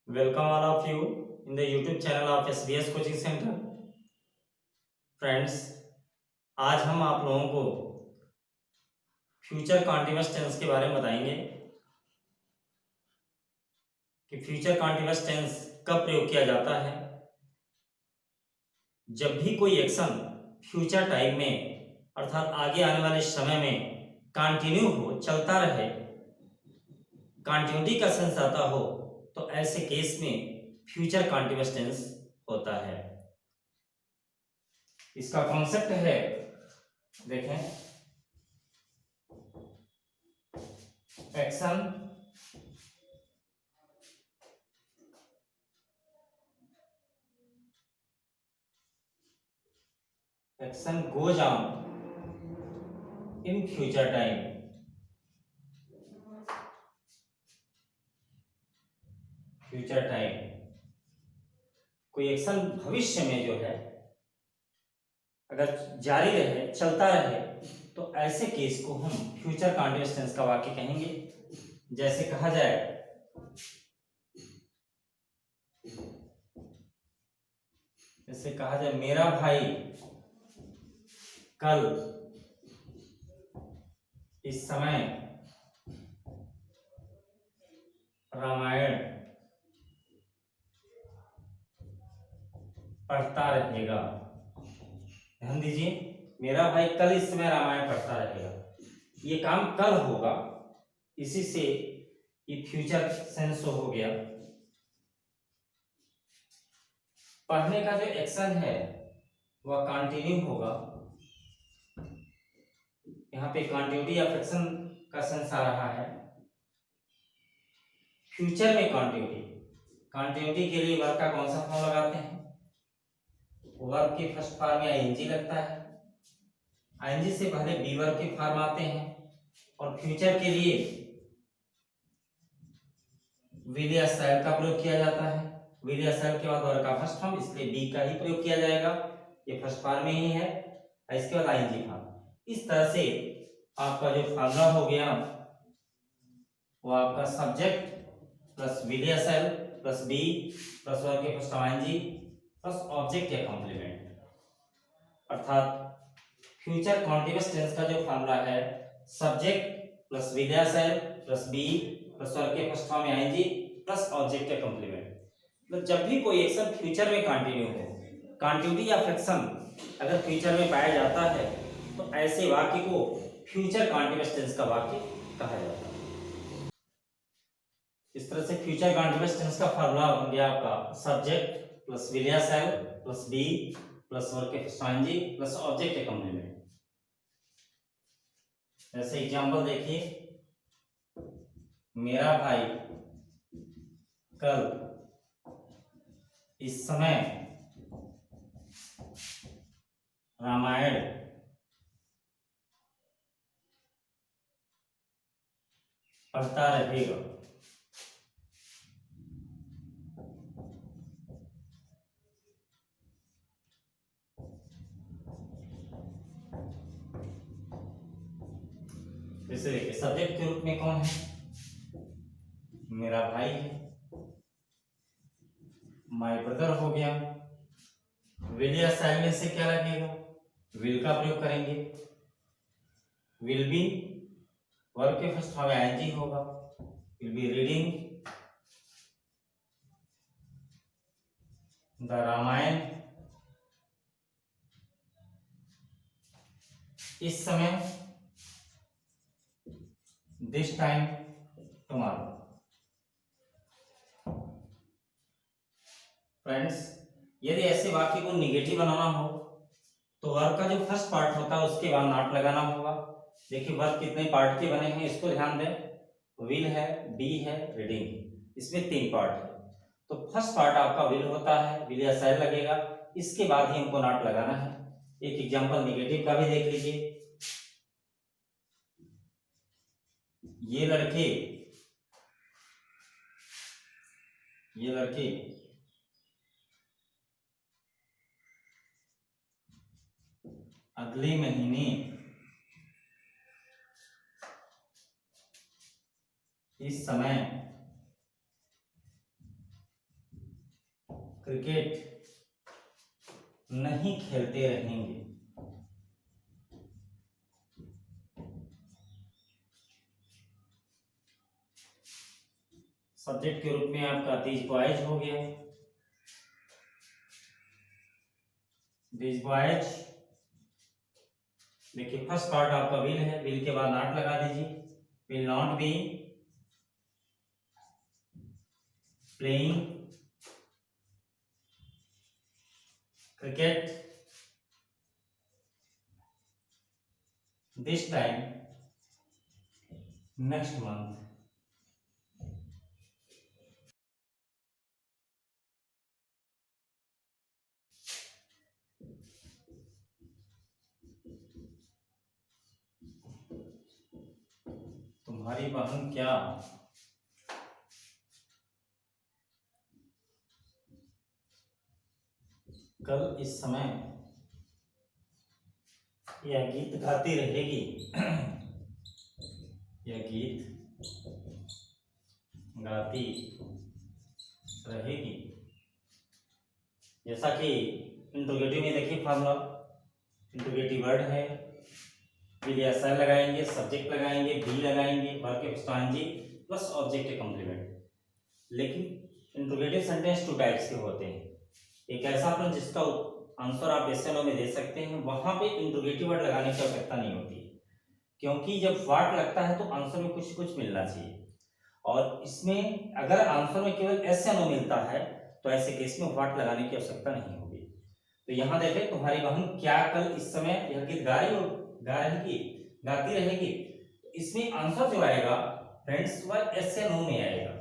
Welcome all of you in the YouTube channel of SBS coaching centre. Friends, आज हम आप लोगों को फ्यूचर कॉन्टिन्यूअस टेंस के बारे में बताएंगे कि फ्यूचर कॉन्टिन्यूअस टेंस कब प्रयोग किया जाता है। जब भी कोई एक्शन फ्यूचर टाइम में अर्थात आगे आने वाले समय में कंटिन्यू हो, चलता रहे, कंटिन्यूटी का सेंस आता हो, तो ऐसे केस में फ्यूचर कॉन्टिन्यूअस टेंस होता है। इसका कॉन्सेप्ट है, देखें, action goes on in future time. Future time कोई एक्शन भविष्य में जो है अगर जारी रहे, चलता रहे, तो ऐसे केस को हम फ्यूचर कॉन्टिन्यूअस टेंस का वाक्य कहेंगे। जैसे कहा जाए, मेरा भाई कल इस समय रामायण पढ़ता रहेगा। ध्यान दीजिए, मेरा भाई कल इस समय रामायण पढ़ता रहेगा। ये काम कल होगा, इसी से ये फ्यूचर सेंस हो गया। पढ़ने का जो एक्शन है वह कंटिन्यू होगा। यहाँ पे कंटिन्यूटी ऑफ एक्शन का सेंस आ रहा है। फ्यूचर में कंटिन्यूटी के लिए वर्ब का कौन सा फॉर्म लगाते हैं? वर्ब के फर्स्ट फॉर्म में आईएनजी लगता है। आईएनजी से पहले बी वर्ब के फॉर्म आते हैं, और फ्यूचर के लिए विल या शैल का प्रयोग किया जाता है। विल या शैल के बाद वर्ब का फर्स्ट फॉर्म, इसलिए बी का ही प्रयोग किया जाएगा। ये फर्स्ट फॉर्म में ही है, इसके बाद आईएनजी फॉर्म। इस तरह से आपका जो फार्मूला हो गया वो आपका सब्जेक्ट प्लस विल या shall plus be plus verb के फर्स्ट आईएनजी प्लस ऑब्जेक्ट या कॉम्प्लीमेंट, अर्थात फ्यूचर कॉन्टिन्यूअस टेंस का जो फार्मूला है सब्जेक्ट प्लस विल या shall plus be plus verb के फर्स्ट फॉर्म में आईएनजी प्लस ऑब्जेक्ट या कॉम्प्लीमेंट। मतलब जब भी कोई एक्शन फ्यूचर में कंटिन्यू हो, कंटिन्यूटी ऑफ एक्शन अगर फ्यूचर में पाया जाता है, तो ऐसे वाक्य को फ्यूचर कॉन्टिन्यूअस टेंस का वाक्य कहा जाता है। इस तरह से फ्यूचर कॉन्टिन्यूअस टेंस का फार्मूला बन गया आपका सब्जेक्ट प्लस विल या shall plus be plus verb के फर्स्ट आईएनजी प्लस ऑब्जेक्ट या कॉम्प्लीमेंट। जैसे एग्जांपल देखिए, मेरा भाई कल इस समय रामायण पढ़ता रहेगा। जैसे देखिए, सब्जेक्ट के रूप में कौन है? मेरा भाई है, माय ब्रदर हो गया। विल या शैल में से क्या लगेगा? विल का प्रयोग करेंगे। विल बी वर्ब के फर्स्ट फॉर्म में आईएनजी होगा। Will be reading the Ramayana इस समय, दिस टाइम, टुमारो। फ्रेंड्स, यदि ऐसे वाक्य को निगेटिव बनाना हो तो वर्ब का जो फर्स्ट पार्ट होता है उसके बाद नॉट लगाना होगा। देखिए, वर्ब कितने पार्ट के बने हैं इसको ध्यान दें। विल है, बी है, रीडिंग, इसमें 3 पार्ट है। तो फर्स्ट पार्ट आपका विल होता है, विल या शैल लगेगा, इसके बाद ही हमको नॉट लगाना है। एक एग्जांपल निगेटिव का भी देख लीजिए। ये लड़के अगले महीने इस समय क्रिकेट नहीं खेलते रहेंगे। सब्जेक्ट के रूप में आपका दीज बॉयज हो गया। दीज बॉयज, देखिए फर्स्ट पार्ट आपका विल है, विल के बाद नॉट लगा दीजिए। Will not be playing cricket this time next month. तुम्हारी बहन क्या कल इस समय यह गीत गाती रहेगी। यह गीत गाती रहेगी। जैसा कि इंट्रोगेटिव में देखिए फॉर्मूला, इंट्रोगेटिव वर्ड है, फिर या सर लगाएंगे, सब्जेक्ट लगाएंगे, बी लगाएंगे, वर्ब के फर्स्ट प्लस ऑब्जेक्ट कॉम्प्लीमेंट। लेकिन इंट्रोगेटिव सेंटेंस टू टाइप्स के होते हैं। एक ऐसा प्रश्न जिसका आंसर आप एस में दे सकते हैं, वहां पे इंट्रोगेटिव वर्ड लगाने की आवश्यकता नहीं होती, क्योंकि जब व्हाट लगता है तो आंसर में कुछ कुछ मिलना चाहिए। और इसमें अगर आंसर में केवल एस या नो मिलता है तो ऐसे केस में व्हाट लगाने की आवश्यकता नहीं होगी। तो यहाँ देखें, तुम्हारी बहन क्या कल इस समय यह गीत गा रहेगी, गाती रहेगी। तो इसमें आंसर जो आएगा फ्रेंड्स वह एस या नो में आएगा।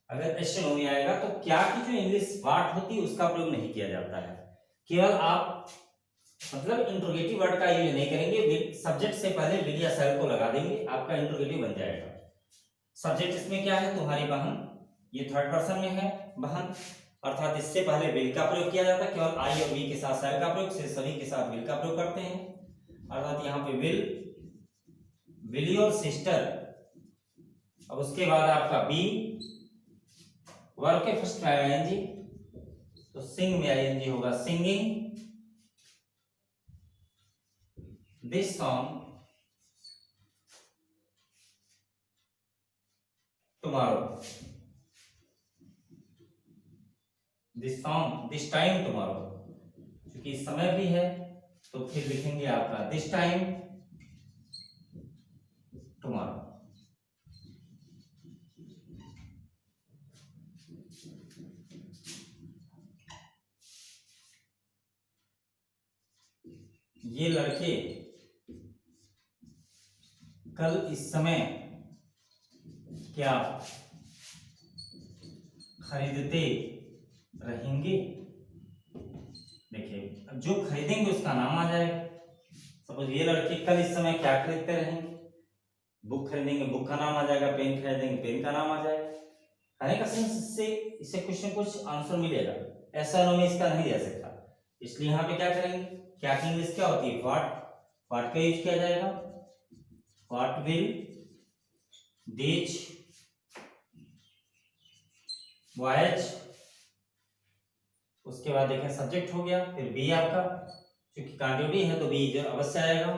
अगर एस या नो में आएगा तो क्या की जो इंग्लिश व्हाट होती है उसका प्रयोग नहीं किया जाता है। केवल आप मतलब इंट्रोगेटिव वर्ड का यूज नहीं करेंगे, सब्जेक्ट से पहले विल या शैल को लगा देंगे, आपका इंट्रोगेटिव बन जाएगा। सब्जेक्ट इसमें क्या है, तुम्हारी बहन, ये थर्ड पर्सन में है बहन, अर्थात इससे पहले विल का प्रयोग किया जाता है। केवल आई और वी के साथ शैल का प्रयोग, से सभी के साथ विल का प्रयोग करते हैं। अर्थात यहाँ पे विल योर सिस्टर। अब उसके बाद आपका बी, वर्ब के फर्स्ट में आएगा एनजी, तो सिंग में आईएनजी होगा, singing this song tomorrow. This song this time tomorrow, क्योंकि इस समय भी है तो फिर लिखेंगे आपका दिस टाइम टुमारो। ये लड़के कल इस समय क्या खरीदते रहेंगे। देखिए, अब जो खरीदेंगे उसका नाम आ जाएगा। सपोज ये लड़के कल इस समय क्या खरीदते रहेंगे, बुक खरीदेंगे, बुक का नाम आ जाएगा, पेन खरीदेंगे, पेन का नाम आ जाएगा। कहने का सेंस से इससे कुछ न कुछ आंसर मिलेगा, ऐसा नो में इसका नहीं दे सकता। इसलिए यहाँ पे क्या करेंगे, क्या की इंग्लिश क्या होती है, व्हाट का यूज किया जाएगा। व्हाट विल दीज बॉयज, उसके बाद देखें सब्जेक्ट हो गया, फिर बी आपका, क्योंकि कांटिटी है तो बी जो अवश्य आएगा,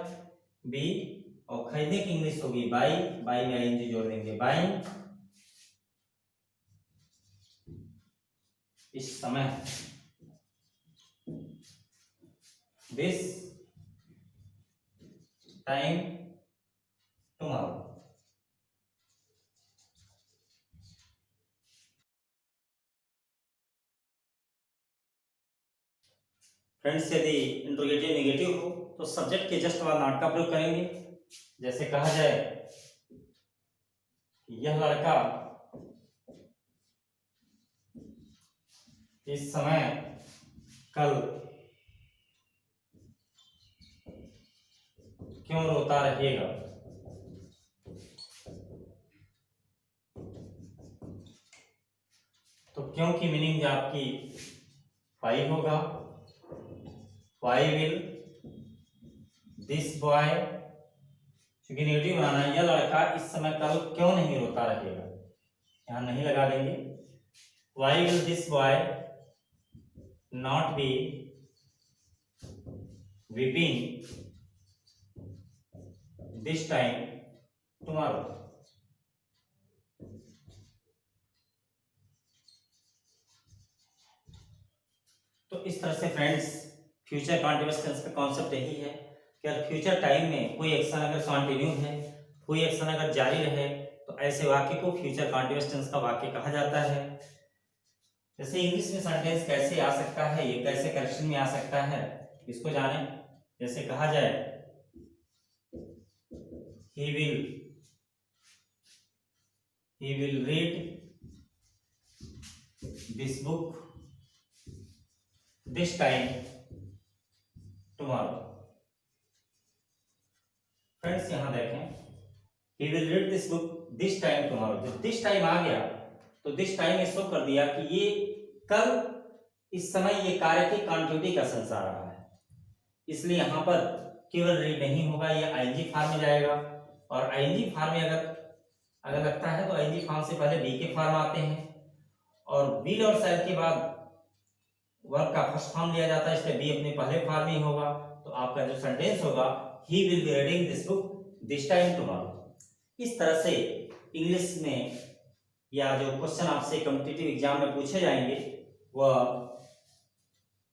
बी। और खरीदने की इंग्लिश होगी बाई, बाई में आईएनजी जोड़ देंगे, बाइंग इस समय, दिस टाइम टुमारो। फ्रेंड्स, यदि इंट्रोगेटिव नेगेटिव हो तो सब्जेक्ट के जस्ट बाद नॉट का प्रयोग करेंगे। जैसे कहा जाए यह लड़का इस समय कल क्यों रोता रहेगा। तो क्यों की मीनिंग आपकी वाई होगा, वाई विल दिस बॉय, क्योंकि नेगेटिव बनाना है, यह लड़का इस समय कल क्यों नहीं रोता रहेगा, यहां नहीं लगा देंगे। Why will this boy not be within this time tomorrow। तो इस तरह से फ्रेंड्स फ्यूचर कॉन्टिन्यूअस टेंस का कॉन्सेप्ट यही है कि अगर फ्यूचर टाइम में कोई एक्शन अगर कंटिन्यू है, कोई एक्शन अगर जारी रहे, तो ऐसे वाक्य को फ्यूचर कॉन्टिन्यूअस टेंस का वाक्य कहा जाता है। जैसे इंग्लिश में सेंटेंस कैसे आ सकता है, ये कैसे करेक्शन में आ सकता है, इसको जाने। जैसे कहा जाए he will read this book this time tomorrow। Friends यहां देखें, he will read this book this time tomorrow। जब this time आ गया तो this time ये शो कर दिया कि ये कल इस समय ये कार्य की कंटिन्यूटी का सेंस आ रहा है, इसलिए यहां पर केवल रीड नहीं होगा, ये आईएनजी फॉर्म में जाएगा। और आईएनजी फॉर्म में अगर लगता है तो आईएनजी फॉर्म से पहले बी के फॉर्म आते हैं, और विल और शैल के बाद वर्ब का फर्स्ट फॉर्म लिया जाता है, इसलिए बी अपने पहले फॉर्म में ही होगा। तो आपका जो सेंटेंस होगा he will be reading this book this time tomorrow। इस तरह से इंग्लिश में या जो क्वेश्चन आपसे कॉम्पिटिटिव एग्जाम में पूछे जाएंगे वह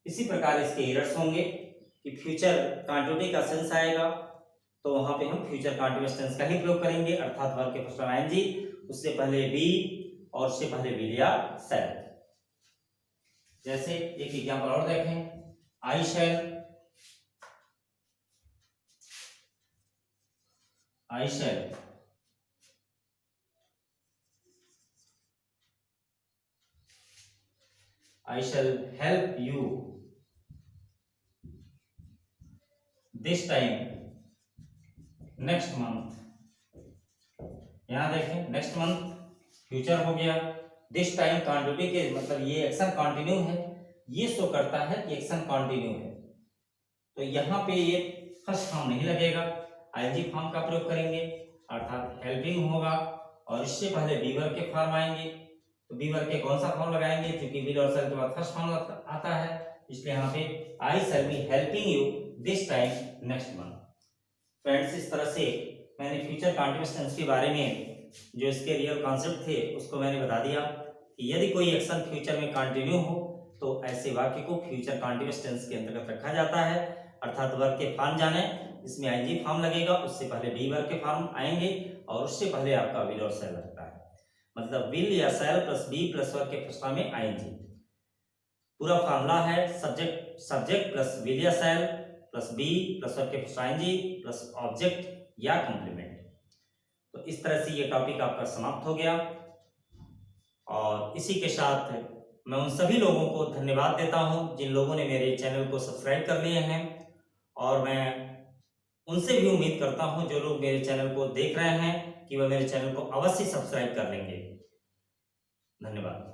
इसी प्रकार इसके एरर्स होंगे कि फ्यूचर कंटिन्यूटी का सेंस आएगा तो वहां पे हम फ्यूचर कंटिन्यूअस टेंस का ही प्रयोग करेंगे, अर्थात वर्ब के फर्स्ट में आईएनजी, उससे पहले बी और उससे पहले विल या शैल। जैसे एक एग्जांपल और देखें, आई शैल help you this time next month। यहां देखें नेक्स्ट मंथ फ्यूचर हो गया, दिस टाइम कंटिन्यूटी के मतलब ये एक्शन कंटिन्यू है, ये शो करता है कि एक्शन कंटिन्यू है। तो यहाँ पे ये फर्स्ट फॉर्म नहीं लगेगा, आईएनजी फॉर्म का प्रयोग करेंगे, अर्थात हेल्पिंग होगा, और इससे पहले बी वर्ब के फॉर्म आएंगे। तो बी वर्ब के कौन सा फॉर्म लगाएंगे, क्योंकि विल और शैल के बाद फर्स्ट फॉर्म आता है, इसलिए यहाँ पे I shall be helping you this time next month. Friends इस तरह से मैंने फ्यूचर कंटिन्यूअस टेंस के बारे में जो इसके रियल कॉन्सेप्ट थे उसको मैंने बता दिया कि यदि कोई एक्शन फ्यूचर में कंटिन्यू हो तो ऐसे वाक्य को फ्यूचर कंटिन्यूअस टेंस के अंतर्गत रखा जाता है, अर्थात वर्ब के फॉर्म जाने, इसमें आईएनजी फॉर्म लगेगा, उससे पहले बी वर्ब के फॉर्म आएंगे, और उससे पहले आपका विल और शैल लगता है, मतलब विल या shall plus be plus verb के फर्स्ट फॉर्म में आईएनजी। पूरा फॉर्मूला है सब्जेक्ट प्लस विल या shall plus be plus verb के फर्स्ट आईएनजी प्लस ऑब्जेक्ट या कॉम्प्लीमेंट। तो इस तरह से ये टॉपिक आपका समाप्त हो गया, और इसी के साथ मैं उन सभी लोगों को धन्यवाद देता हूं जिन लोगों ने मेरे चैनल को सब्सक्राइब कर लिए हैं, और मैं उनसे भी उम्मीद करता हूं जो लोग मेरे चैनल को देख रहे हैं कि वह मेरे चैनल को अवश्य सब्सक्राइब कर लेंगे। धन्यवाद।